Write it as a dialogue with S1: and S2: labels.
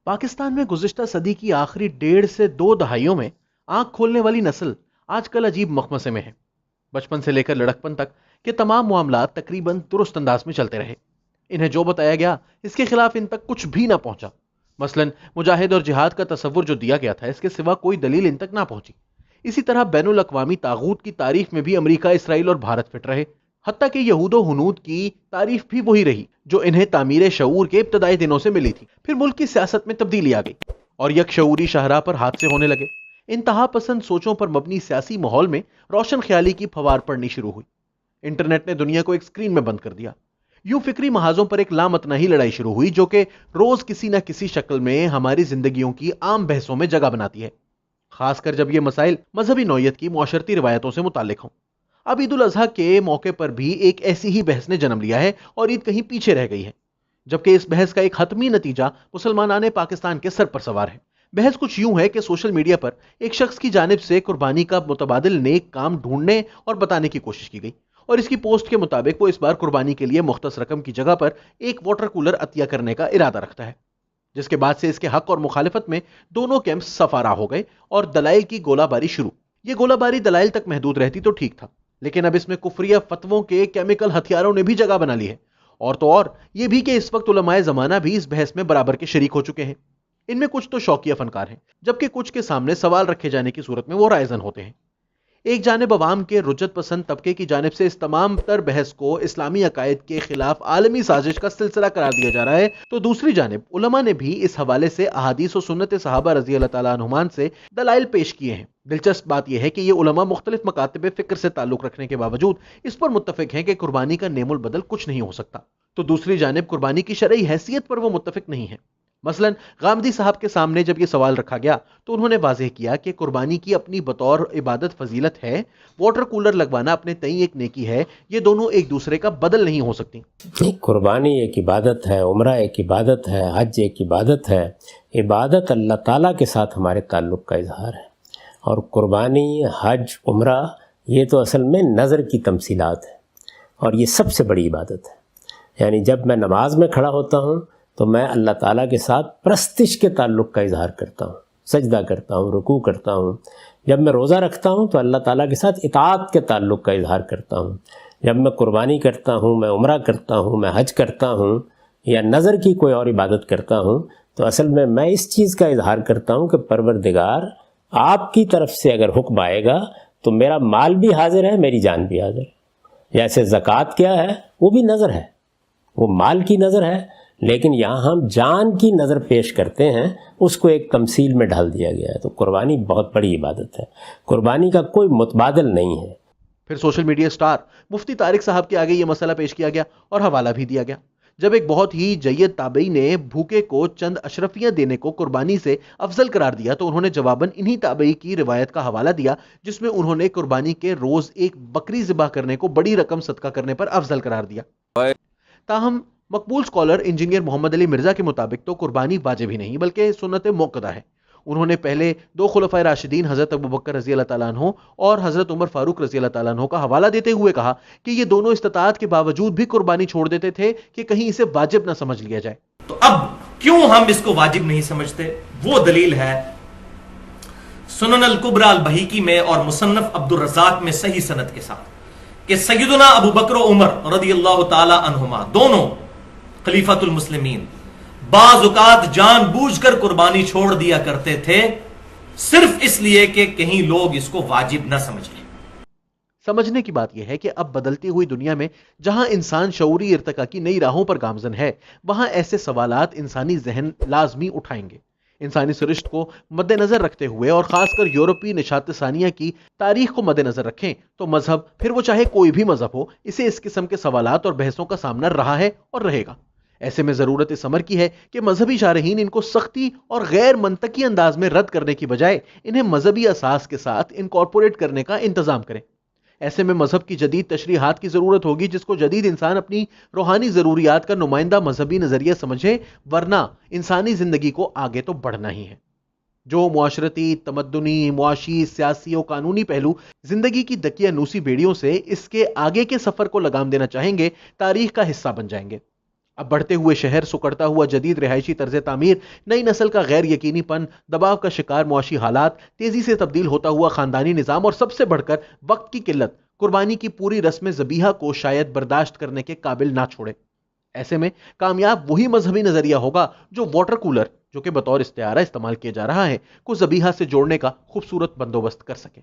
S1: पाकिस्तान में गुज़िश्ता सदी की आखिरी 1.5 से 2 दहाइयों में आंख खोलने वाली नस्ल आजकल अजीब मखमसे में है। बचपन से लेकर लड़कपन तक के तमाम मामलात तकरीबन दुरुस्त अंदाज में चलते रहे। इन्हें जो बताया गया इसके खिलाफ इन तक कुछ भी ना पहुंचा। मसलन मुजाहिद और जिहाद का तसव्वुर जो दिया गया था, इसके सिवा कोई दलील इन तक ना पहुंची। इसी तरह बैनुल अक़वामी तागूत की तारीफ में भी अमेरिका, इसराइल और भारत फिट रहे। हत्ता कि यहूदो हुनूद की तारीफ भी वही रही जो इन्हें तामीर शऊर के इब्तदाई दिनों से मिली थी। फिर मुल्क की सियासत में तब्दीली आ गई और यक शऊरी शाहराह पर हादसे होने लगे। इंतहा पसंद सोचों पर मबनी सियासी माहौल में रोशन ख्याली की फवार पड़नी शुरू हुई। इंटरनेट ने दुनिया को एक स्क्रीन में बंद कर दिया। यूं फिक्री महाजों पर एक लामतनाही लड़ाई शुरू हुई जो कि रोज किसी न किसी शक्ल में हमारी जिंदगियों की आम बहसों में जगह बनाती है, खासकर जब ये मसाइल मजहबी नौयत की मुआशरती रिवायतों से मुताल्लिक हों। अब ईद उल अजहा के मौके पर भी एक ऐसी ही बहस ने जन्म लिया है और ईद कहीं पीछे रह गई है, जबकि इस बहस का एक हतमी नतीजा मुसलमानाने पाकिस्तान के सर पर सवार है। बहस कुछ यूं है कि सोशल मीडिया पर एक शख्स की जानिब से कुर्बानी का मुतबादिल नेक काम ढूंढने और बताने की कोशिश की गई और इसकी पोस्ट के मुताबिक वो इस बार कुर्बानी के लिए मुख्तस रकम की जगह पर एक वाटर कूलर अतिया करने का इरादा रखता है, जिसके बाद से इसके हक और मुखालिफत में दोनों कैंप सफारा हो गए और दलाइल की गोलाबारी शुरू। ये गोलाबारी दलाइल तक महदूद रहती तो ठीक था, लेकिन अब इसमें कुफरिया फतवों के केमिकल हथियारों ने भी जगह बना ली है। और तो और ये भी कि इस वक्त उलमाए जमाना भी इस बहस में बराबर के शरीक हो चुके हैं। इनमें कुछ तो शौकिया फनकार हैं, जबकि कुछ के सामने सवाल रखे जाने की सूरत में वो रायजन होते हैं। एक जानिब अवाम के रुज्जत पसंद तबके की जानिब से इस तमाम तर बहस को इस्लामी अकायद के खिलाफ आलमी साजिश का सिलसिला करार दिया जा रहा है, तो दूसरी जानिब उलमा ने भी इस हवाले से अहादीस और सुन्नत सहाबा रजी अल्लाह तआला अन्हुमान से दलाइल पेश किए हैं। दिलचस्प बात यह है कि ये उलमा मुख्तलिफ मकातिब फिक्र से ताल्लुक रखने के बावजूद इस पर मुत्तफिक हैं कि कुर्बानी का नेमुल बदल कुछ नहीं हो सकता, तो दूसरी जानिब कुर्बानी की शरई हैसियत पर वो मुत्तफिक नहीं है। मसलन गामदी साहब के सामने जब यह सवाल रखा गया तो उन्होंने वाज़ेह किया कि कुर्बानी की अपनी बतौर इबादत फजीलत है, वाटर कूलर लगवाना अपने तई एक नेकी है, ये दोनों एक दूसरे का बदल नहीं हो सकती।
S2: कुर्बानी एक इबादत है, उम्रा एक इबादत है, हज एक इबादत है। इबादत अल्लाह ताला के साथ हमारे ताल्लुक़ का इजहार है, और कुर्बानी, हज, उम्रा ये तो असल में नज़र की तमसीलात है और ये सबसे बड़ी इबादत है। यानी जब मैं नमाज में खड़ा होता हूँ तो मैं अल्लाह ताला के साथ प्रस्तिश के ताल्लुक़ का इजहार करता हूँ, सजदा करता हूँ, रुकू करता हूँ। जब मैं रोज़ा रखता हूँ तो अल्लाह ताला के साथ इताअत के ताल्लुक़ का इजहार करता हूँ। जब मैं कुर्बानी करता हूँ, मैं उम्रा करता हूँ, मैं हज करता हूँ या नज़र की कोई और इबादत करता हूँ, तो असल में मैं इस चीज़ का इजहार करता हूँ कि परवरदिगार आपकी तरफ से अगर हुक्म आएगा तो मेरा माल भी हाजिर है, मेरी जान भी हाजिर है। जैसे ज़कात क्या है, वो भी नज़र है, वो माल की नज़र है, लेकिन यहाँ हम जान की नज़र पेश करते हैं, उसको एक तमसील में ढाल दिया गया है। तो कुर्बानी बहुत बड़ी इबादत है, कुर्बानी का कोई मुतबादिल नहीं है।
S1: फिर सोशल मीडिया स्टार मुफ्ती तारिक साहब के आगे ये मसला पेश किया गया और हवाला भी दिया गया, जब एक बहुत ही जय्यद ताबई ने भूखे को चंद अशरफियां देने को कुर्बानी से अफजल करार दिया, तो उन्होंने जवाबन इन्हीं ताबई की रिवायत का हवाला दिया जिसमें उन्होंने कुर्बानी के रोज एक बकरी ज़िबा करने को बड़ी रकम सदका करने पर अफजल करार दिया। ताहम मकबूल स्कॉलर इंजीनियर मोहम्मद अली मिर्जा के मुताबिक तो कुर्बानी वाजिब ही नहीं बल्कि सुन्नत मुक्कदा है। उन्होंने पहले 2 खुलफाए राशिदीन हजरत अबू बकर रजी अल्लाह तआला अन्हु और हजरत उमर फारूक रजी अल्लाह तआला अन्हु का हवाला देते हुए कहा कि ये दोनों इस्तिताअत के बावजूद भी कुर्बानी छोड़ देते थे कि कहीं इसे वाजिब ना समझ लिया जाए।
S3: तो अब क्यों हम इसको वाजिब नहीं समझते? वो दलील है सुनन अल कुबरा अल बहीकी में और मुसन्नफ अब्दुर रज़ाक में सही सनद के साथ कि सय्यदुना अबू बकर और उमर रदियल्लाहु ताला अन्हुमा दोनों खलीफातुल मुस्लिमीन बाज़ औक़ात जानबूझकर कुर्बानी छोड़ दिया करते थे, सिर्फ इसलिए कि कहीं लोग इसको वाजिब न समझ लें।
S1: समझने की बात यह है कि अब बदलती हुई दुनिया में जहां इंसान शऊरी इर्तिका की नई राहों पर गामजन है, वहां ऐसे सवालात इंसानी जहन लाजमी उठाएंगे। इंसानी सरिश्त को मद्देनजर रखते हुए और खासकर यूरोपीय निशात सानिया की तारीख को मद्देनजर रखें तो मजहब, फिर वो चाहे कोई भी मजहब हो, इसे इस किस्म के सवालात और बहसों का सामना रहा है और रहेगा। ऐसे में जरूरत इस अमर की है कि मजहबी शारहीन इनको सख्ती और गैर मंतकी अंदाज में रद्द करने की बजाय इन्हें मजहबी असास के साथ इनकॉर्पोरेट करने का इंतजाम करें। ऐसे में मजहब की जदीद तशरीहात की जरूरत होगी जिसको जदीद इंसान अपनी रूहानी जरूरियात का नुमाइंदा मजहबी नजरिया समझे, वरना इंसानी जिंदगी को आगे तो बढ़ना ही है। जो मुआशरती, तमद्दुनी, मुआशी, सियासी और कानूनी पहलू जिंदगी की दकियानूसी बेड़ियों से इसके आगे के सफर को लगाम देना चाहेंगे, तारीख का हिस्सा बन जाएंगे। اب بڑھتے ہوئے شہر، سکڑتا ہوا جدید رہائشی طرز تعمیر، نئی نسل کا غیر یقینی پن، دباؤ کا شکار معاشی حالات، تیزی سے تبدیل ہوتا ہوا خاندانی نظام اور سب سے بڑھ کر وقت کی قلت قربانی کی پوری رسم ذبیحہ کو شاید برداشت کرنے کے قابل نہ چھوڑے۔ ایسے میں کامیاب وہی مذہبی نظریہ ہوگا جو واٹر کولر، جو کہ بطور استعارہ استعمال کیا جا رہا ہے، کو ذبیحہ سے جوڑنے کا خوبصورت بندوبست کر سکے۔